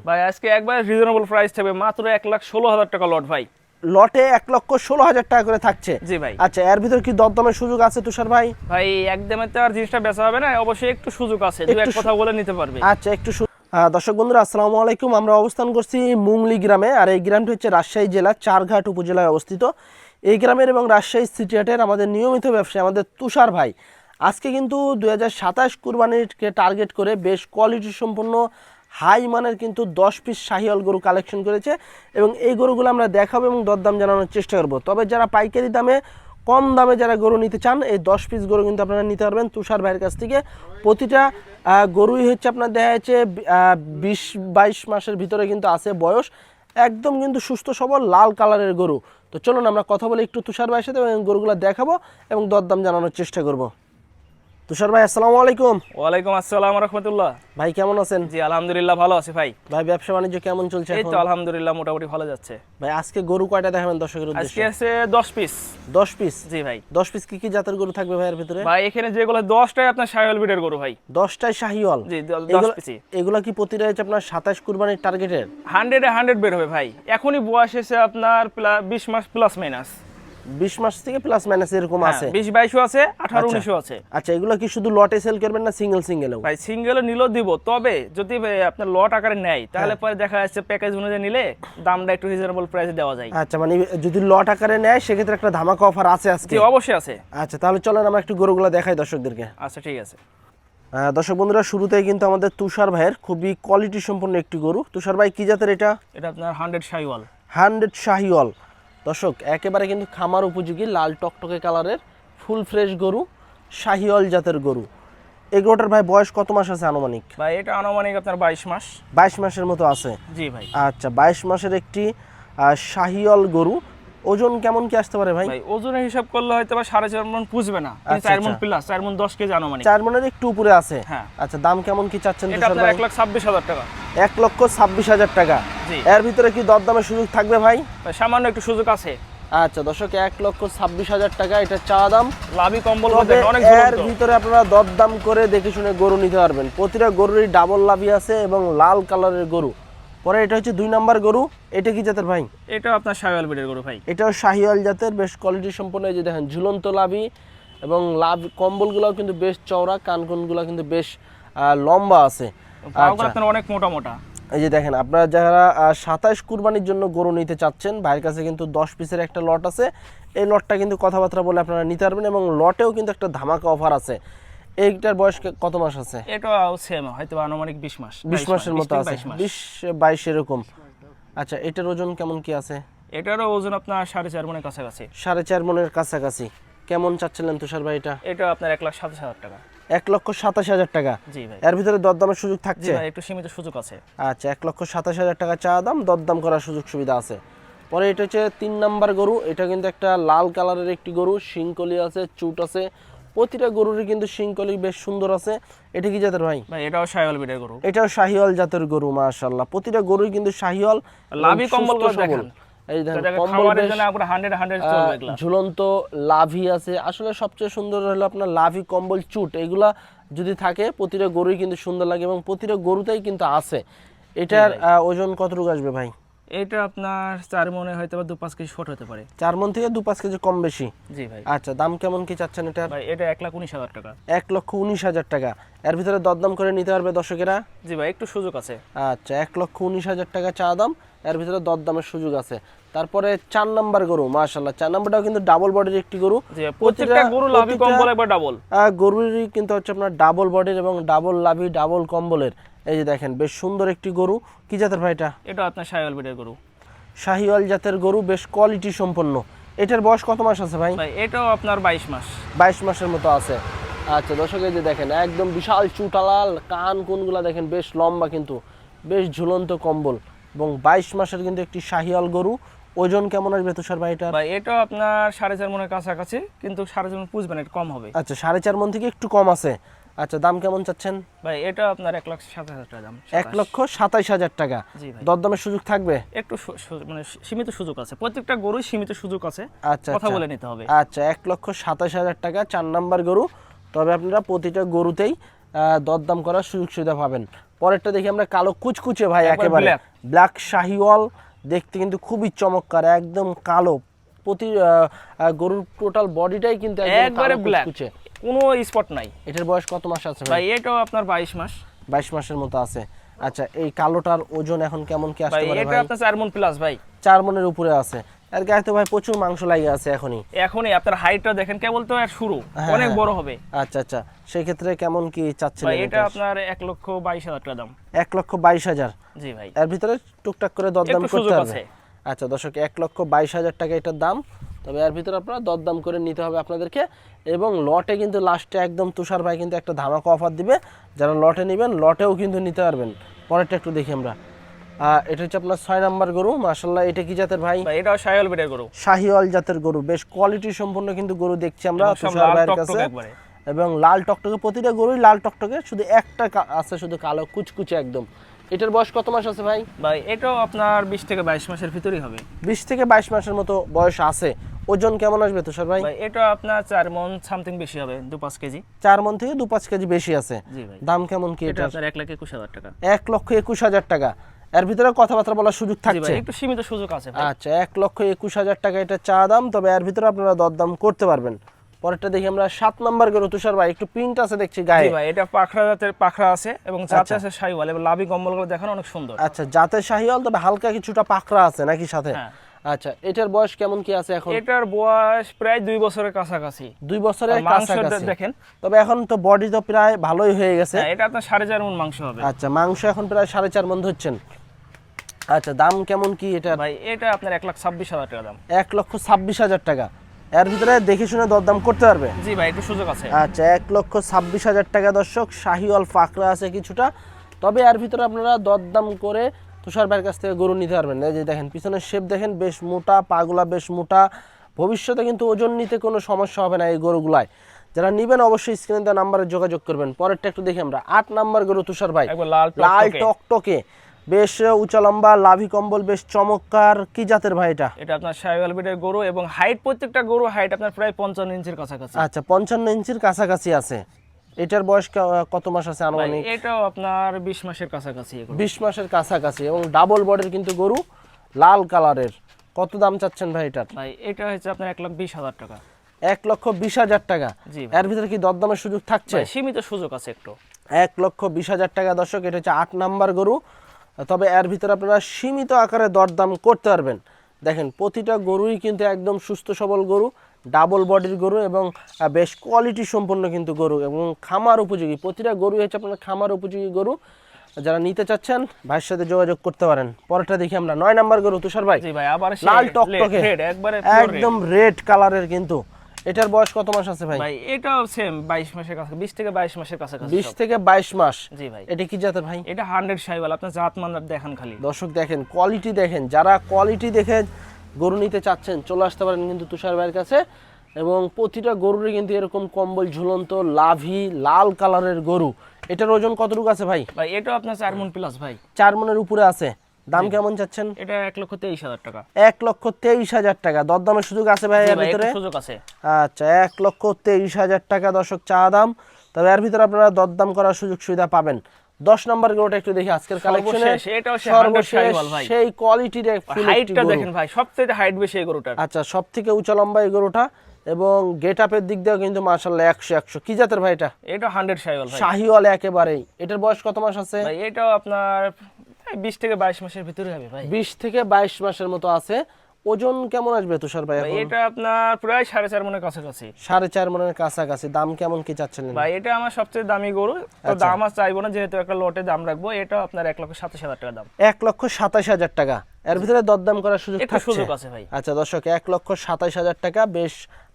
ভাই আজকে একবার রিজনেবল প্রাইস থাকবে মাত্র 1,16,000 টাকা লট ভাই। লটে 1,16,000 টাকা করে থাকছে। জি ভাই। আচ্ছা, এর ভিতর কি দরদামের সুযোগ আছে তুষার ভাই? ভাই একদমে তো আর জিনিসটা বেচা হবে না, অবশ্যই একটু সুযোগ আছে, দু এক একটু কথা বলে নিতে পারবে। আচ্ছা, দর্শক বন্ধুরা আসসালামু আলাইকুম। আমরা অবস্থান করছি মুংলি গ্রামে, আর এই গ্রামটি হচ্ছে রাজশাহী জেলা চারঘাট উপজেলায় অবস্থিত। এই গ্রামের এবং রাজশাহী সিটি হাটের আমাদের নিয়মিত ব্যবসায়ী আমাদের তুষার ভাই আজকে কিন্তু 2027 কুরবানিকে টার্গেট করে বেশ কোয়ালিটি সম্পন্ন হাই মানের কিন্তু 10 পিস শাহিওয়াল গরু কালেকশন করেছে, এবং এই গরুগুলো আমরা দেখাবো এবং দরদাম জানানোর চেষ্টা করব। তবে যারা পাইকারি দামে কম দামে যারা গরু নিতে চান, এই 10 পিস গরু কিন্তু আপনারা নিতে পারবেন তুষার ভাইয়ের কাছ থেকে। প্রতিটা গরুই হচ্ছে আপনার দেখা যাচ্ছে 20-22 মাসের ভিতরে কিন্তু আছে বয়স, একদম কিন্তু সুস্থ সবল লাল কালারের গরু। তো চলুন আমরা কথা বলে একটু তুষার ভাইয়ের সাথে এবং গরুগুলো দেখাবো এবং দরদাম জানানোর চেষ্টা করব। তুষার ভাই আসসালামু আলাইকুম। ওয়ালাইকুম আসসালাম রাহমাতুল্লাহ। ভাই কেমন আছেন? জি আলহামদুলিল্লাহ ভালো আছি ভাই। ভাই ব্যবসা বাণিজ্য কেমন চলছে এই এখন? তো আলহামদুলিল্লাহ মোটামুটি ভালো যাচ্ছে। ভাই আজকে গরু কয়টা দেখাবেন দর্শকের আজকে উদ্দেশ্যে? আছে 10 পিস। 10 পিস? জি ভাই। 10 পিস কি কি জাতের গরু থাকবে ভাইয়ের ভিতরে? ভাই এখানে যেগুলো 10টাই আপনার শাহিওয়াল ব্রিডের গরু ভাই। 10টাই শাহিওয়াল? জি 10 পিসই। এগুলা কি প্রতিটা হচ্ছে আপনার 27 কুরবানির টার্গেটের? 100 বের হবে ভাই। এখনই বয়স এসে আপনার 20 মাস প্লাস মাইনাস। 20 মাস থেকে প্লাস মাইনাস এরকম আছে? 20-22 আছে, 18-19 আছে। আচ্ছা, এগুলো কি শুধু লটে সেল করবেন না সিঙ্গেলেও? ভাই সিঙ্গেলও নিলেও দিব, তবে যদি আপনার লট আকারে নেয় তাহলে পরে দেখা যাচ্ছে প্যাকেজ অনুযায়ী নিলে দামটা একটু রিজনেবল প্রাইসে দেওয়া যায়। আচ্ছা, মানে যদি লট আকারে নেয় সেক্ষেত্রে একটা ধামাকা অফার আছে আজকে? জি অবশ্যই আছে। আচ্ছা, তাহলে চলেন আমরা একটু গরুগুলো দেখাই দর্শকদেরকে। আচ্ছা ঠিক আছে। দর্শক বন্ধুরা, শুরুতেই কিন্তু আমাদের তুষার ভাইয়ের খুবই কোয়ালিটি সম্পন্ন একটি গরু। তুষার ভাই কি জাতের এটা? এটা আপনার 100 শাহিওয়াল। 100 শাহিওয়াল। দর্শক একেবারে কিন্তু খামার উপযোগী লাল টকটকে কালারের ফুল ফ্রেশ গরু, শাহিওয়াল জাতের গরু। এই গরুটার ভাই বয়স কত মাস আছে আনুমানিক? ভাই এটা আনুমানিক আপনার 22 মাস। 22 মাসের মতো আছে? জি ভাই। আচ্ছা, 22 মাসের একটি শাহিওয়াল গরু। ওজন কেমন কি আসতে পারে ভাই? ভাই ওজনের হিসাব করলে হয়তো বা 4.5 মণ পুষবে না, 4 মণ প্লাস, 4 মণ 10 কেজি আনুমানিক। 4 মণের একটু উপরে আছে? হ্যাঁ। আচ্ছা, দাম কেমন কি চাচ্ছেন? এটা আপনার 1,26,000 টাকা। 1,26,000 টাকা। জি। এর ভিতরে কি দরদামের সুযোগ থাকবে ভাই? ভাই সামান্য একটু সুযোগ আছে। আচ্ছা দর্শক, 1,26,000 টাকা এটা চা দাম। লাভি কম্বল তবে অনেক এর ভিতরে আপনারা দরদাম করে দেখে শুনে গরু নিতে পারবেন। প্রতিটা গরুরই ডাবল লাভি আছে এবং লাল কালারের গরু। পরে এটা হচ্ছে 2 নাম্বার গরু। এটা কি জাতের ভাই? এটা আপনার শাহিওয়াল ব্রিডের গরু ভাই। এটাও শাহিওয়াল জাতের, বেশ কোয়ালিটি সম্পন্ন। এই যে দেখেন ঝুলন্ত লাভি, এবং লাভ কম্বলগুলোও কিন্তু বেশ চওড়া, কানকুনগুলো কিন্তু বেশ লম্বা আছে। পাগুলো আপনার অনেক মোটা মোটা। এই যে দেখেন, আপনারা যারা 27 কুরবানির জন্য গরু নিতে চাচ্ছেন, ভাইয়ের কাছে কিন্তু 10 পিসের একটা লট আছে। এই লটটা কিন্তু কথাবার্তা বলে আপনারা নিতে পারবেন, এবং লটেও কিন্তু একটা ধামাকা অফার আছে। এইটার বয়স কত মাস আছে? এটাও সেম হয়তো আনুমানিক 20 মাস। 20 মাসের মতো আছে, 20-22 এরকম। আচ্ছা, এটার ওজন কেমন কি আছে? এটারও ওজন আপনার 4.5 মণের কাছাকাছি। 4.5 মণের কাছাকাছি। কেমন চাচ্ছিলেন তুষার ভাই এটা? এটা আপনার 1,27,000 টাকা। 1,27,000 টাকা। জি ভাই। এর ভিতরে দরদামের সুযোগ জি থাকছে? ভাই একটু সীমিত সুযোগ আছে। আচ্ছা, 1,27,000 টাকা চা দাম, দরদাম করার সুযোগ সুবিধা আছে। পরে এটা হচ্ছে 3 নাম্বার গরু। এটা কিন্তু একটা লাল কালারের একটি গরু, শিংকলি আছে, চুট আছে। প্রতিটা গরুরই কিন্তু শিংকলি বেশ সুন্দর আছে। এটা কি জাতের ভাই? ভাই এটাও শাহিওয়াল ব্রিডের গরু। এটাও শাহিওয়াল জাতের গরু। মাশাআল্লাহ, প্রতিটা গরুই কিন্তু শাহিওয়াল। লাভি কম্বলগুলো দেখেন। এই দেখেন কম্বল জন্য পুরো 100 চলবে এগুলা। ঝুলন্ত লাভি আছে। আসলে সবচেয়ে সুন্দর হলো আপনার লাভি, কম্বল, চুট, এগুলা যদি থাকে প্রতিটা গরুই কিন্তু সুন্দর লাগে, এবং প্রতিটা গরুতেই কিন্তু আছে। এটার ওজন কতটুকু আসবে ভাই? এটা আপনার 4 মণে হয়তো বা 2-5 কেজি শর্ট হতে পারে। 4 মণ থেকে 2-5 কেজি কম বেশি? জি ভাই। আচ্ছা, দাম কেমন কি চাচ্ছেন এটা? ভাই এটা 1,19,000 টাকা। 1,19,000 টাকা। এর ভিতরে দরদাম করে নিতে পারবে দর্শকেরা? জি ভাই একটু সুযোগ আছে। আচ্ছা, 1,19,000 টাকা চা দাম, এর ভিতরে দরদামের সুযোগ আছে। তারপরে 4 নাম্বার গরু। মাশাআল্লাহ, 4 নাম্বারটাও কিন্তু ডাবল বডির একটি গরু। জি, প্রত্যেকটা গরু লাভি কম্বল একবার ডাবল। গরুরই কিন্তু হচ্ছে আপনার ডাবল বডির এবং ডাবল লাভি, ডাবল কম্বলের। এই যে দেখেন বেশ সুন্দর একটি গরু। কি জাতের ভাই এটা? এটা আপনার শাহিওয়াল ব্রিডের গরু। শাহিওয়াল জাতের গরু, বেশ কোয়ালিটি সম্পন্ন। এটার বয়স কত মাস আছে ভাই? ভাই এটাও আপনার 22 মাস। 22 মাসের মতো আছে। আচ্ছা দর্শক, এই যে দেখেন একদম বিশাল চুটালাল, কান কোনগুলা দেখেন বেশ লম্বা, কিন্তু বেশ ঝুলন্ত কম্বল, এবং 22 মাসের কিন্তু একটি শাহিওয়াল গরু। ওজন কেমন আসবে তুষার ভাই এটা? ভাই এটাও আপনার 4.5 মণের কাছাকাছি, কিন্তু 4.5 মণ পুষবেন, এটা কম হবে। আচ্ছা, 4.5 মণ থেকে একটু কম আছে। আচ্ছা, দাম কেমন চাচ্ছেন? ভাই এটা আপনার 1,27,000 টাকা দাম। 1,27,000 টাকা। জি ভাই। দরদামের সুযোগ থাকবে? একটু মানে সীমিত সুযোগ আছে, প্রত্যেকটা গরুই সীমিত সুযোগ আছে। আচ্ছা, কথা বলে নিতে হবে। আচ্ছা, 1,27,000 টাকা 4 নাম্বার গরু। তবে আপনারা প্রতিটা গরুতেই দরদাম করার সুযোগ সুবিধা পাবেন। পরেরটা দেখি আমরা কালো কুচকুচে ভাই, একবার একেবারে black। ব্ল্যাক শাহিওয়াল, দেখতে কিন্তু খুবই চমৎকার, একদম কালো। প্রতি গরুর টোটাল বডিটাই কিন্তু একদম একবারে কালো ব্ল্যাক, কুচকুচে। কোনো স্পট নাই এটার বয়স কত মাস আছে ভাই? ভাই? এটাও আপনার 22 মাস। 22 মাসের মতো আছে। আচ্ছা, এই কালোটার ওজন এখন কেমন কি ভাই আসতে পারে এটা ভাই? আপনার 4 মণ প্লাস ভাই। 4 মণের উপরে আছে। আর গায়ে তো ভাই প্রচুর মাংস লাগে আছে এখনই। এখনই আপনার হাইটটা দেখেন, কেবল তো আর শুরু, হ্যাঁ, অনেক হ্যাঁ। বড় হবে আচ্ছা আচ্ছা, সেই ক্ষেত্রে কেমন কি চাচ্ছেন? ভাই। এটা আপনার 1,22,000 টাকা দাম। 1,22,000। জি ভাই, এর ভিতরে টুকটাক করে দরদাম একটু করতে সুযোগ হবে। আছে। আচ্ছা দর্শক, 1,22,000 টাকা এটার দাম। তবে এর ভিতরে আপনারা দরদাম করে নিতে হবে আপনাদেরকে। এবং লটে কিন্তু লাস্টে একদম তুষার ভাই কিন্তু একটা ধামাকা অফার দিবে, যারা লটে নেবেন লটেও কিন্তু নিতে পারবেন। পরেরটা একটু দেখি আমরা। এটা হচ্ছে আপনার 6 নাম্বার গরু। মাশাআল্লাহ, এটা কি জাতের ভাই? ভাই এটাও শাহিওয়াল বিটের গরু। শাহিওয়াল জাতের গরু, বেশ কোয়ালিটি সম্পন্ন কিন্তু গরু দেখছি আমরা এবং সব তুষার লাল ভাইয়ের টকটকে কাছে। একবারে। এবং লাল টকটকে, প্রতিটা গরুই লাল টকটকে, শুধু একটা আছে শুধু কালো কুচকুচে একদম। এটার বয়স কত মাস আছে ভাই? ভাই এটাও আপনার 20 থেকে 22 মাসের ভিতরেই হবে। 20 থেকে 22 মাসের মতো বয়স আছে। ওজন কেমন আসবে তুষার ভাই? ভাই এটা আপনার 4 মণ সামথিং বেশি হবে, 2-5 কেজি। 4 মণ থেকে 2-5 কেজি বেশি আছে। জি ভাই। দাম কেমন কি এটা এটা? আপনার 1,21,000 টাকা। 1,21,000 টাকা। এর ভিতরে কথাবার্তা বলার সুযোগ জি থাকছে? ভাই, একটু সীমিত সুযোগ আছে ভাই। আচ্ছা, 1,21,000 টাকা এটা চা দাম। তবে এর ভিতরে আপনারা দরদাম করতে পারবেন। পরেরটা দেখি আমরা 7 নাম্বার গরু তুষার ভাই, একটু প্রিন্ট আছে দেখছি জি গায়ে। ভাই, এটা পাখরা জাতের পাখরা আছে এবং জাতে আচ্ছা। আছে শাহিওয়াল, এবং লাভি কম্বলগুলো দেখানো অনেক সুন্দর। আচ্ছা, জাতের শাহিওয়াল, তবে হালকা কিছুটা পাকড়া আছে নাকি সাথে? হ্যাঁ। আচ্ছা, এটার বয়স কেমন কি আছে এখন? এটার বয়স প্রায় 2 বছরের কাছাকাছি। 2 বছরের আর মাংস কাছাকাছি। দেখেন। তবে এখন তো বডি তো প্রায় ভালোই হয়ে গেছে। হ্যাঁ, এটা আপনার 4.5 মণ মাংস হবে। আচ্ছা, মাংস এখন প্রায় 4.5 মণ ধরছেন। আচ্ছা, দাম কেমন কি এটা? ভাই এটা আপনার 1,26,000 টাকা দাম। 1,26,000 টাকা। এর ভিতরে দেখে শুনে দরদাম করতে পারবে? জি ভাই, একটু সুযোগ আছে। আচ্ছা, 1,26,000 টাকা দর্শক। শাহিওয়াল ফাকরা আছে কিছুটা, তবে এর ভিতরে আপনারা দরদাম করে তুষার ভাইয়ের কাছ থেকে গরু নিতে পারবেন। এই যে দেখেন পিছনের শেপ দেখেন, বেশ মোটা, পাগুলা বেশ মোটা। ভবিষ্যতে কিন্তু ওজন নিতে কোনো সমস্যা হবে না এই গরুগুলায়। যারা নিবেন অবশ্যই স্ক্রিনে দেওয়া নাম্বারে যোগাযোগ করবেন। পরেরটা একটু দেখি আমরা। 8 নাম্বার গরু তুষার ভাই, একবার লাল লাল টকটকে। টকটকে, বেশ উঁচা লম্বা, লাভি কম্বল, বেশ চমৎকার। কি জাতের ভাই এটা? এটা আপনার শাহিওয়াল বিটের গরু, এবং হাইট, প্রত্যেকটা গরু হাইট আপনার প্রায় 55 ইঞ্চির কাছাকাছি। আচ্ছা, 55 ইঞ্চির কাছাকাছি আছে। এটার বয়স কত মাস আছে ভাই আনুমানিক? এটাও আপনার 20 মাসের কাছাকাছি এগুলো। 20 মাসের কাছাকাছি, এবং ডাবল বডির কিন্তু গরু, লাল কালারের। কত দাম চাচ্ছেন ভাই এটার? ভাই এটা হচ্ছে আপনার 1,20,000 টাকা। 1,20,000 টাকা। জি ভাই। এর ভিতরে কি দরদামের সুযোগ থাকছে? ভাই সীমিত সুযোগ আছে একটু। 1,20,000 টাকা দর্শক। এটা হচ্ছে 8 নাম্বার গরু। তবে এর ভিতরে আপনারা সীমিত আকারে দরদাম করতে পারবেন। দেখেন প্রতিটা গরুই কিন্তু একদম সুস্থ সবল গরু, ডাবল বডির গরু, এবং বেশ কোয়ালিটি সম্পন্ন কিন্তু গরু, এবং খামার উপযোগী। প্রতিটা গরু হচ্ছে আপনার খামার উপযোগী গরু। যারা নিতে চাচ্ছেন ভাইয়ের সাথে যোগাযোগ করতে পারেন। পরেরটা দেখি আমরা। 9 নাম্বার গরু তুষার ভাই, জি ভাই, আবার লাল টকটকে, রেড, একবারে একদম রেড কালারের কিন্তু। এটার বয়স কত মাস আছে ভাই? ভাই এটাও সেম 22 মাসের কাছে, 20 থেকে 22 মাসের কাছাকাছি। 20 থেকে 22 মাস। জি ভাই। এটা কি জাতের ভাই? এটা 100 শাহিওয়াল, আপনার জাত মানদার দেখান খালি। দর্শক দেখেন কোয়ালিটি দেখেন, যারা কোয়ালিটি দেখে গরু নিতে চাচ্ছেন চলে আসতে পারেন কিন্তু তুষার ভাইয়ের কাছে। এবং প্রতিটা গরুরই কিন্তু এরকম কম্বল ঝুলন্ত, লাভি, লাল কালারের গরু। এটার ওজন কতটুকু আছে ভাই? ভাই এটাও আপনার 4 মণ প্লাস ভাই। 4 মণের উপরে আছে। দাম কেমন চাচ্ছেন? এটা 1,23,000 টাকা। 1,23,000 টাকা। দরদামের সুযোগ আছে ভাই জি এর ভাই, ভিতরে? একটু সুযোগ আছে। আচ্ছা, 1,23,000 টাকা দর্শক চা দাম। তবে এর ভিতরে আপনারা দরদাম করার সুযোগ সুবিধা পাবেন। 10 নম্বর গরুটা একটু দেখি আজকের কালেকশনে। সর্বশেষ, এটাও সে 100 শাহিওয়াল ভাই। সেই কোয়ালিটির হাইটটা দেখেন ভাই, সবচেয়ে হাইট বেশি এই গরুটার। আচ্ছা, সবথেকে উঁচা লম্বা এই গরুটা, এবং গেট আপের দিক দিয়েও কিন্তু মাশাআল্লাহ 100। কি জাতের ভাই এটা? এটা 100 শাহিওয়াল ভাই। শাহিওয়াল একেবারেই। এটার বয়স কত মাস আছে? ভাই এটাও আপনার 20 থেকে 22 মাসের ভিতরে হবে ভাই। 20 থেকে 22 মাসের মতো আছে। ওজন কেমন আসবে তুষার ভাই ভাই এখন? এটা আপনার প্রায় 4.5 মণের কাছাকাছি। 4.5 মণের কাছাকাছি। দাম কেমন কি চাচ্ছেন? ভাই এটা আমার সবচেয়ে দামি গরু, তো আচ্ছা। দাম আর চাইবো না, যেহেতু একটা লটে দাম রাখবো। এটা আপনার 1,27,000 টাকা দাম। 1,27,000 টাকা। এর ভিতরে দরদাম করার সুযোগ একটু থাকছে? সুযোগ আছে ভাই। আচ্ছা দর্শক, 1,27,000 টাকা, বেশ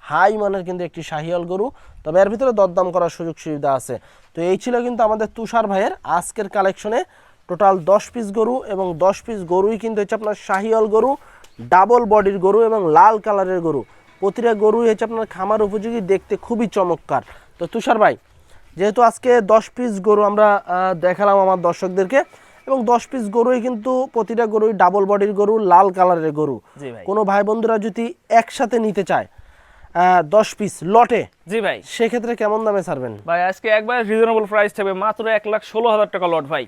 হাই মানের কিন্তু একটি শাহিওয়াল গরু। তবে এর ভিতরে দরদাম করার সুযোগ সুবিধা আছে। তো এই ছিল কিন্তু আমাদের তুষার ভাইয়ের আজকের কালেকশনে টোটাল 10 পিস গরু, এবং 10 পিস গরুই কিন্তু হচ্ছে আপনার শাহিওয়াল গরু, ডাবল বডির গরু, এবং লাল কালারের গরু। প্রতিটা গরুই হচ্ছে আপনার খামার উপযোগী, দেখতে খুবই চমৎকার। তো তুষার ভাই, যেহেতু আজকে 10 পিস গরু আমরা দেখালাম আমার দর্শকদেরকে, এবং 10 পিস গরুই কিন্তু প্রতিটা গরুই ডাবল বডির গরু, লাল কালারের গরু। জি ভাই। কোনো ভাই বন্ধুরা যদি একসাথে নিতে চায় 10 পিস লটে, জি ভাই। সেক্ষেত্রে কেমন দামে ছাড়বেন? ভাই আজকে একবার রিজনেবল প্রাইস থাকবে, মাত্র 1,16,000 টাকা লট ভাই।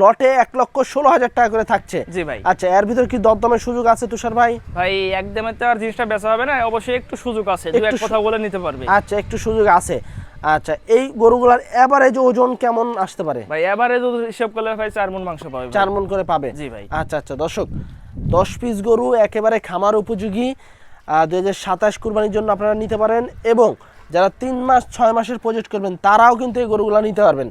লটে 1,16,000 টাকা করে থাকছে। জি ভাই। আচ্ছা, এর ভিতর কি দরদামের সুযোগ আছে তুষার ভাই? ভাই একদমে তো আর জিনিসটা বেচা হবে না, অবশ্যই একটু সুযোগ আছে, দু এক কথা বলে নিতে পারবে। আচ্ছা, একটু সুযোগ আছে। আচ্ছা, এই গরুগুলার এভারেজ ওজন কেমন আসতে পারে? ভাই এভারেজ হিসাব করলে ভাই 4 মণ মাংস পাবে। 4 মণ করে পাবে? জি ভাই। আচ্ছা আচ্ছা দর্শক, 10 পিস গরু একেবারে খামার উপযোগী, 2027 কুরবানির জন্য আপনারা নিতে পারেন, এবং যারা 3 মাস 6 মাসের প্রজেক্ট করবেন তারাও কিন্তু এই গরুগুলো নিতে পারবেন।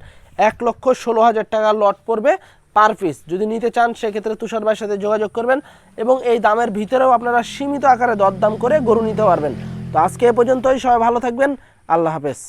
1,16,000 টাকা লট পড়বে পার পিস। যদি নিতে চান সেক্ষেত্রে তুষার ভাইয়ের সাথে যোগাযোগ করবেন, এবং এই দামের ভিতরেও আপনারা সীমিত আকারে দরদাম করে গরু নিতে পারবেন। তো আজকে এ পর্যন্তই, সবাই ভালো থাকবেন, আল্লাহ হাফেজ।